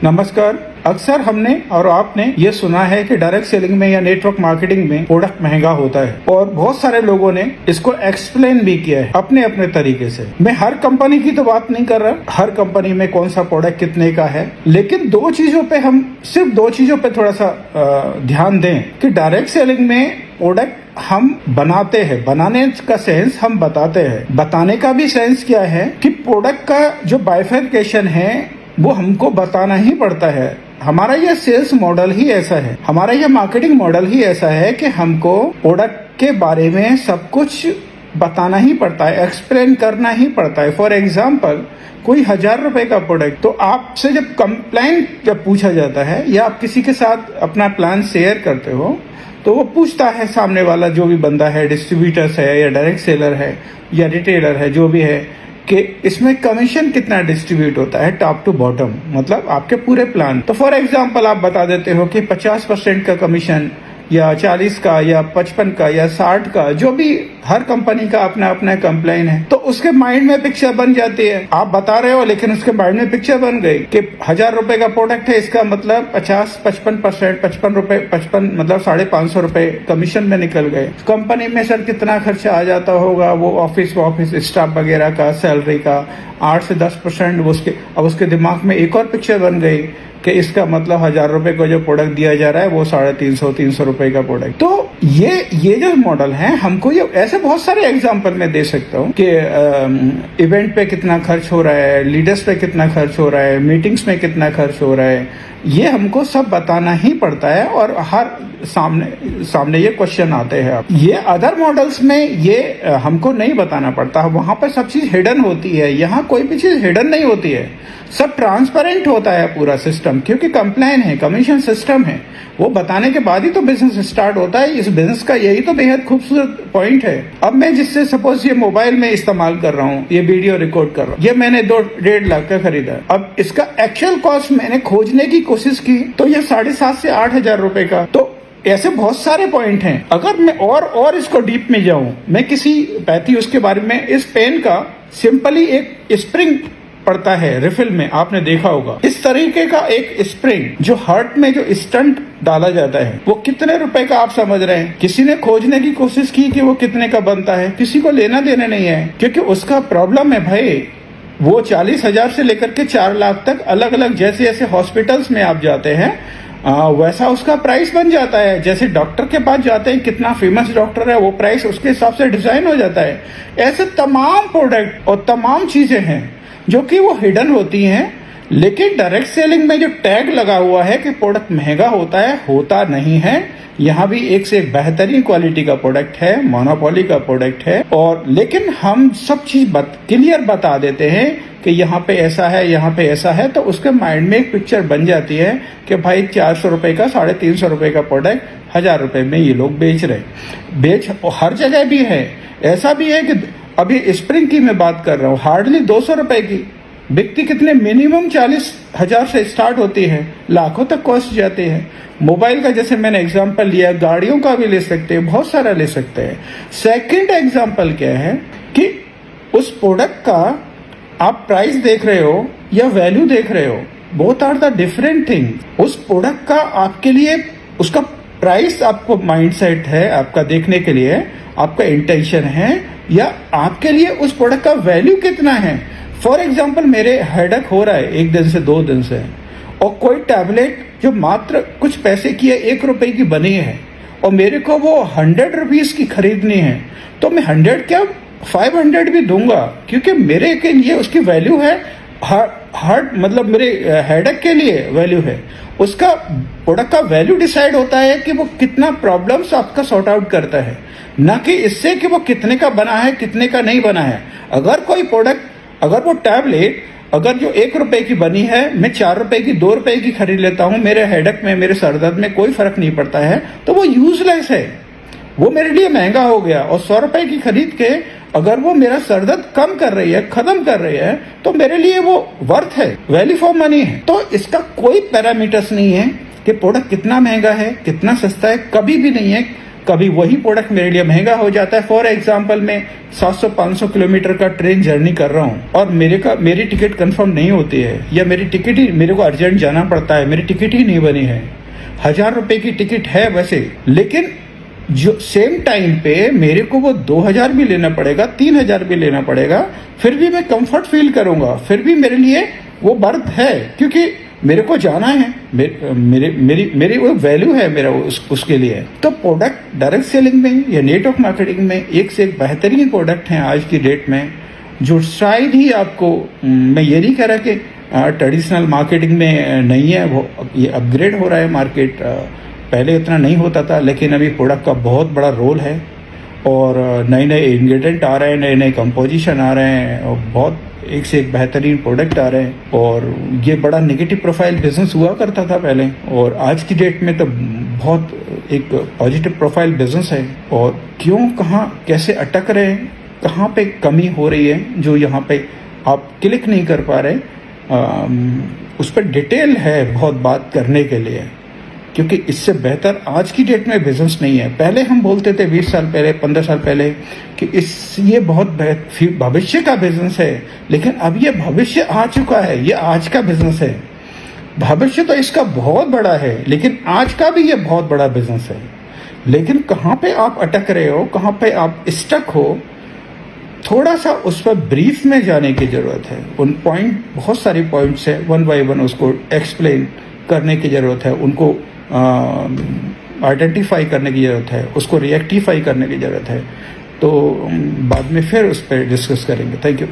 नमस्कार। अक्सर हमने और आपने ये सुना है कि डायरेक्ट सेलिंग में या नेटवर्क मार्केटिंग में प्रोडक्ट महंगा होता है और बहुत सारे लोगों ने इसको एक्सप्लेन भी किया है अपने अपने तरीके से। मैं हर कंपनी की तो बात नहीं कर रहा, हर कंपनी में कौन सा प्रोडक्ट कितने का है, लेकिन सिर्फ दो चीजों पे थोड़ा सा ध्यान दें कि डायरेक्ट सेलिंग में प्रोडक्ट हम बनाते हैं, बनाने का सेंस हम बताते हैं, बताने का भी सेंस क्या है कि प्रोडक्ट का जो बाइफरकेशन है वो हमको बताना ही पड़ता है। हमारा यह सेल्स मॉडल ही ऐसा है, हमारा यह मार्केटिंग मॉडल ही ऐसा है कि हमको प्रोडक्ट के बारे में सब कुछ बताना ही पड़ता है, एक्सप्लेन करना ही पड़ता है। फॉर एग्जाम्पल, कोई 1000 रुपए का प्रोडक्ट, तो आपसे जब कंप्लेंट जब पूछा जाता है या आप किसी के साथ अपना प्लान शेयर करते हो तो वो पूछता है, सामने वाला जो भी बंदा है, डिस्ट्रीब्यूटर्स है या डायरेक्ट सेलर है या रिटेलर है, जो भी है, कि इसमें कमीशन कितना डिस्ट्रीब्यूट होता है टॉप टू बॉटम, मतलब आपके पूरे प्लान। तो फॉर एग्जांपल आप बता देते हो कि 50% का कमीशन या 40 का या 55 का या 60 का, जो भी हर कंपनी का अपना अपना कंप्लेन है, तो उसके माइंड में पिक्चर बन जाती है। आप बता रहे हो लेकिन उसके माइंड में पिक्चर बन गई कि 1000 रुपए का प्रोडक्ट है, इसका मतलब 55% 55 रुपए 55 मतलब 550 रुपए कमीशन में निकल गए। कंपनी में सर कितना खर्चा आ जाता होगा, वो ऑफिस स्टाफ वगैरह का, सैलरी का 8 से 10%। अब उसके दिमाग में एक और पिक्चर बन गई कि इसका मतलब 1000 रुपए का जो प्रोडक्ट दिया जा रहा है वो 350 रुपए का प्रोडक्ट। तो ये जो मॉडल है, हमको ये ऐसे बहुत सारे एग्जांपल मैं दे सकता हूँ कि इवेंट पे कितना खर्च हो रहा है, लीडर्स पे कितना खर्च हो रहा है, मीटिंग्स में कितना खर्च हो रहा है, ये हमको सब बताना ही पड़ता है। और हर सामने ये क्वेश्चन आते हैं। ये अदर मॉडल्स में ये हमको नहीं बताना पड़ता, वहां पर सब चीज हिडन होती है। यहाँ कोई भी चीज हिडन नहीं होती है, सब ट्रांसपेरेंट होता है पूरा सिस्टम, क्योंकि कंप्लेन है, कमीशन सिस्टम है। वो बताने के बाद ही तो बिजनेस स्टार्ट होता है। इस बिजनेस का यही तो बेहद खूबसूरत पॉइंट है। अब मैं जिससे सपोज ये मोबाइल में इस्तेमाल कर रहा हूँ, ये वीडियो रिकॉर्ड कर रहा हूँ, ये मैंने 2-1.5 लाख का खरीदा। अब इसका एक्चुअल कॉस्ट मैंने खोजने की कोशिश की तो ये 7,500 से 8,000 रुपए का। तो ऐसे बहुत सारे पॉइंट हैं। अगर मैं और इसको डीप में जाऊं, मैं किसी पैथी उसके बारे में, इस पेन का सिंपली एक स्प्रिंग पड़ता है रिफिल में, आपने देखा होगा इस तरीके का एक स्प्रिंग जो हार्ट में जो स्टंट डाला जाता है, वो कितने रुपए का आप समझ रहे हैं? किसी ने खोजने की कोशिश की कि वो कितने का बनता है? किसी को लेना देना नहीं है, क्योंकि उसका प्रॉब्लम है भाई, वो 40,000 से लेकर के 4 लाख तक अलग अलग, जैसे जैसे हॉस्पिटल्स में आप जाते हैं वैसा उसका प्राइस बन जाता है। जैसे डॉक्टर के पास जाते हैं, कितना फेमस डॉक्टर है, वो प्राइस उसके हिसाब से डिजाइन हो जाता है। ऐसे तमाम प्रोडक्ट और तमाम चीजें हैं जो कि वो हिडन होती हैं। लेकिन डायरेक्ट सेलिंग में जो टैग लगा हुआ है कि प्रोडक्ट महंगा होता है, होता नहीं है। यहाँ भी एक से एक बेहतरीन क्वालिटी का प्रोडक्ट है, मोनोपोली का प्रोडक्ट है। और लेकिन हम सब चीज क्लियर बता देते हैं कि यहाँ पे ऐसा है, यहाँ पे ऐसा है, तो उसके माइंड में एक पिक्चर बन जाती है कि भाई 400 रुपए का, 350 रुपए का प्रोडक्ट 1000 रुपए में ये लोग बेच रहे। हर जगह भी है। ऐसा भी है कि अभी स्प्रिंग की मैं बात कर रहा हूँ, हार्डली 200 रुपए की बिकती कितने, मिनिमम 40,000 से स्टार्ट होती है, लाखों तक कॉस्ट जाती है। मोबाइल का जैसे मैंने एग्जांपल लिया, गाड़ियों का भी ले सकते हैं, बहुत सारा ले सकते हैं। सेकंड एग्जांपल क्या है कि उस प्रोडक्ट का आप प्राइस देख रहे हो या वैल्यू देख रहे हो, both are the different thing. उस प्रोडक्ट का आपके लिए उसका प्राइस, आपको माइंडसेट है आपका देखने के लिए, आपका इंटेंशन है, या आपके लिए उस प्रोडक्ट का वैल्यू कितना है। फॉर एग्जाम्पल, मेरे हेडेक हो रहा है 1 दिन से 2 दिन से, और कोई टैबलेट जो मात्र कुछ पैसे की है, 1 रुपए की बनी है, और मेरे को वो 100 रुपीज की खरीदनी है, तो मैं 100 क्या 500 भी दूंगा, क्योंकि मेरे के लिए उसकी वैल्यू है। हार्ट मतलब मेरे हेडेक के लिए वैल्यू है। उसका प्रोडक्ट का वैल्यू डिसाइड होता है कि वो कितना प्रॉब्लम्स आपका सॉर्ट आउट करता है, ना कि इससे कि वो कितने का बना है, कितने का नहीं बना है। अगर कोई प्रोडक्ट, अगर वो टैबलेट अगर जो 1 रुपए की बनी है, मैं 4 रुपए की, 2 रुपए की खरीद लेता हूं, मेरे हेडेक में, मेरे सरदर्द में कोई फर्क नहीं पड़ता है, तो वो यूजलेस है, वो मेरे लिए महंगा हो गया। और 100 रुपए की खरीद के अगर वो मेरा सरदर्द कम कर रही है, खत्म कर रही है, तो मेरे लिए वो वर्थ है, वैल्यू फॉर मनी है। तो इसका कोई पैरामीटर्स नहीं है कि प्रोडक्ट कितना महंगा है, कितना सस्ता है, कभी भी नहीं है। कभी वही प्रोडक्ट मेरे लिए महंगा हो जाता है। फॉर एग्जांपल मैं 700-500 किलोमीटर का ट्रेन जर्नी कर रहा हूँ और मेरी टिकट कंफर्म नहीं होती है, या मेरे को अर्जेंट जाना पड़ता है, मेरी टिकट ही नहीं बनी है। 1000 रुपए की टिकट है वैसे, लेकिन जो सेम टाइम पे मेरे को वो 2000 भी लेना पड़ेगा, 3000 भी लेना पड़ेगा, फिर भी मैं कंफर्ट फील करूंगा, फिर भी मेरे लिए वो बर्थ है, क्योंकि मेरे को जाना है, मेरी वो वैल्यू है मेरा उसके लिए। तो प्रोडक्ट डायरेक्ट सेलिंग में या नेटवर्क मार्केटिंग में एक से एक बेहतरीन प्रोडक्ट हैं आज की डेट में, जो शायद ही आपको, मैं ये नहीं कह रहा कि ट्रेडिशनल मार्केटिंग में नहीं है, वो ये अपग्रेड हो रहा है मार्केट, पहले इतना नहीं होता था, लेकिन अभी प्रोडक्ट का बहुत बड़ा रोल है और नए नए इंग्रेडिएंट आ रहे हैं, नए नए कंपोजिशन आ रहे हैं और बहुत एक से एक बेहतरीन प्रोडक्ट आ रहे हैं। और ये बड़ा नेगेटिव प्रोफाइल बिजनेस हुआ करता था पहले, और आज की डेट में तो बहुत एक पॉजिटिव प्रोफाइल बिजनेस है। और क्यों, कहाँ, कैसे अटक रहे हैं, कहाँ पे कमी हो रही है जो यहाँ पे आप क्लिक नहीं कर पा रहे, उस पर डिटेल है बहुत बात करने के लिए, क्योंकि इससे बेहतर आज की डेट में बिजनेस नहीं है। पहले हम बोलते थे 20 साल पहले, 15 साल पहले कि ये बहुत भविष्य का बिजनेस है, लेकिन अब ये भविष्य आ चुका है, ये आज का बिजनेस है। भविष्य तो इसका बहुत बड़ा है, लेकिन आज का भी ये बहुत बड़ा बिजनेस है। लेकिन कहाँ पे आप अटक रहे हो, कहाँ पे आप स्टक हो, थोड़ा सा उस पर ब्रीफ में जाने की जरूरत है। उन पॉइंट, बहुत सारी पॉइंट्स है, वन बाय वन उसको एक्सप्लेन करने की जरूरत है, उनको आइडेंटिफाई करने की ज़रूरत है, उसको रिएक्टिफाई करने की ज़रूरत है। तो बाद में फिर उस पर डिस्कस करेंगे। Thank you.